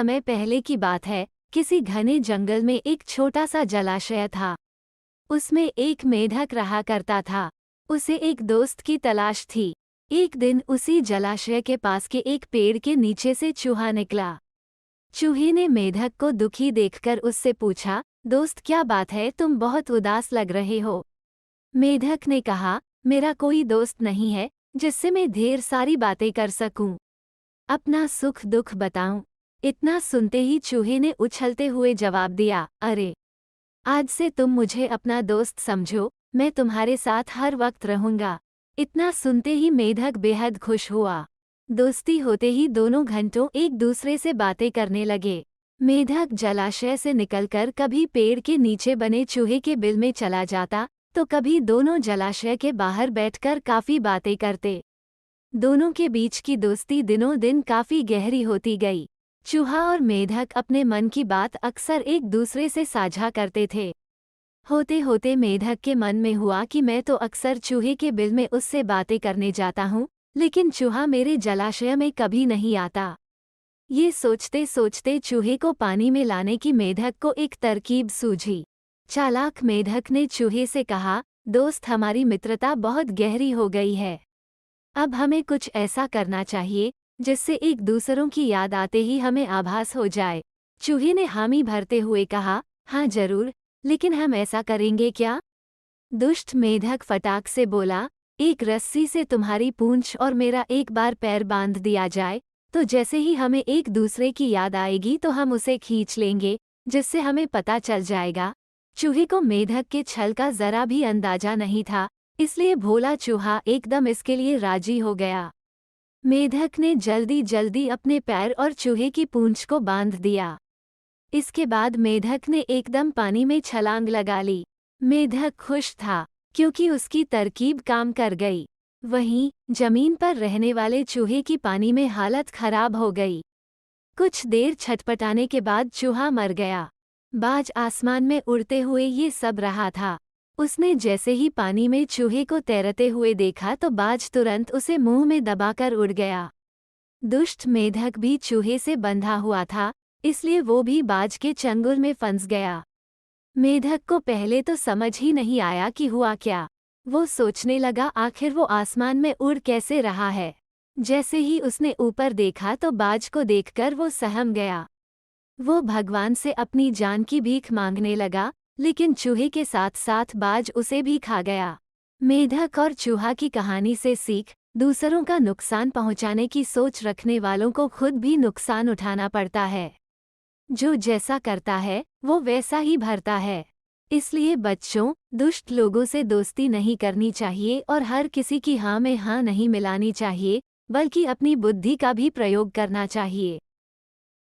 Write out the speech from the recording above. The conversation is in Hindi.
समय पहले की बात है, किसी घने जंगल में एक छोटा सा जलाशय था। उसमें एक मेढक रहा करता था। उसे एक दोस्त की तलाश थी। एक दिन उसी जलाशय के पास के एक पेड़ के नीचे से चूहा निकला। चूहे ने मेढक को दुखी देखकर उससे पूछा, दोस्त क्या बात है, तुम बहुत उदास लग रहे हो। मेढक ने कहा, मेरा कोई दोस्त नहीं है जिससे मैं ढेर सारी बातें कर सकूं, अपना सुख दुख बताऊं। इतना सुनते ही चूहे ने उछलते हुए जवाब दिया, अरे आज से तुम मुझे अपना दोस्त समझो, मैं तुम्हारे साथ हर वक्त रहूंगा। इतना सुनते ही मेढक बेहद खुश हुआ। दोस्ती होते ही दोनों घंटों एक दूसरे से बातें करने लगे। मेढक जलाशय से निकलकर कभी पेड़ के नीचे बने चूहे के बिल में चला जाता, तो कभी दोनों जलाशय के बाहर बैठकर काफी बातें करते। दोनों के बीच की दोस्ती दिनों दिन काफी गहरी होती गई। चूहा और मेढक अपने मन की बात अक्सर एक दूसरे से साझा करते थे। होते होते मेढक के मन में हुआ कि मैं तो अक्सर चूहे के बिल में उससे बातें करने जाता हूँ, लेकिन चूहा मेरे जलाशय में कभी नहीं आता। ये सोचते सोचते चूहे को पानी में लाने की मेढक को एक तरकीब सूझी। चालाक मेढक ने चूहे से कहा, दोस्त हमारी मित्रता बहुत गहरी हो गई है। अब हमें कुछ ऐसा करना चाहिए जिससे एक दूसरों की याद आते ही हमें आभास हो जाए। चूहे ने हामी भरते हुए कहा, हाँ जरूर, लेकिन हम ऐसा करेंगे क्या? दुष्ट मेढक फटाक से बोला, एक रस्सी से तुम्हारी पूंछ और मेरा एक बार पैर बांध दिया जाए, तो जैसे ही हमें एक दूसरे की याद आएगी तो हम उसे खींच लेंगे, जिससे हमें पता चल जाएगा। चूहे को मेढक के छल का जरा भी अंदाजा नहीं था, इसलिए भोला चूहा एकदम इसके लिए राजी हो गया। मेढक ने जल्दी जल्दी अपने पैर और चूहे की पूंछ को बांध दिया। इसके बाद मेढक ने एकदम पानी में छलांग लगा ली। मेढक खुश था क्योंकि उसकी तरकीब काम कर गई। वहीं जमीन पर रहने वाले चूहे की पानी में हालत खराब हो गई। कुछ देर छटपटाने के बाद चूहा मर गया। बाज आसमान में उड़ते हुए ये सब रहा था। उसने जैसे ही पानी में चूहे को तैरते हुए देखा तो बाज तुरंत उसे मुंह में दबाकर उड़ गया। दुष्ट मेढक भी चूहे से बंधा हुआ था, इसलिए वो भी बाज के चंगुल में फंस गया। मेढक को पहले तो समझ ही नहीं आया कि हुआ क्या। वो सोचने लगा आखिर वो आसमान में उड़ कैसे रहा है। जैसे ही उसने ऊपर देखा तो बाज को देखकर वो सहम गया। वो भगवान से अपनी जान की भीख मांगने लगा, लेकिन चूहे के साथ साथ बाज उसे भी खा गया। मेढक और चूहा की कहानी से सीख, दूसरों का नुकसान पहुंचाने की सोच रखने वालों को खुद भी नुकसान उठाना पड़ता है। जो जैसा करता है वो वैसा ही भरता है। इसलिए बच्चों, दुष्ट लोगों से दोस्ती नहीं करनी चाहिए और हर किसी की हाँ में हाँ नहीं मिलानी चाहिए, बल्कि अपनी बुद्धि का भी प्रयोग करना चाहिए।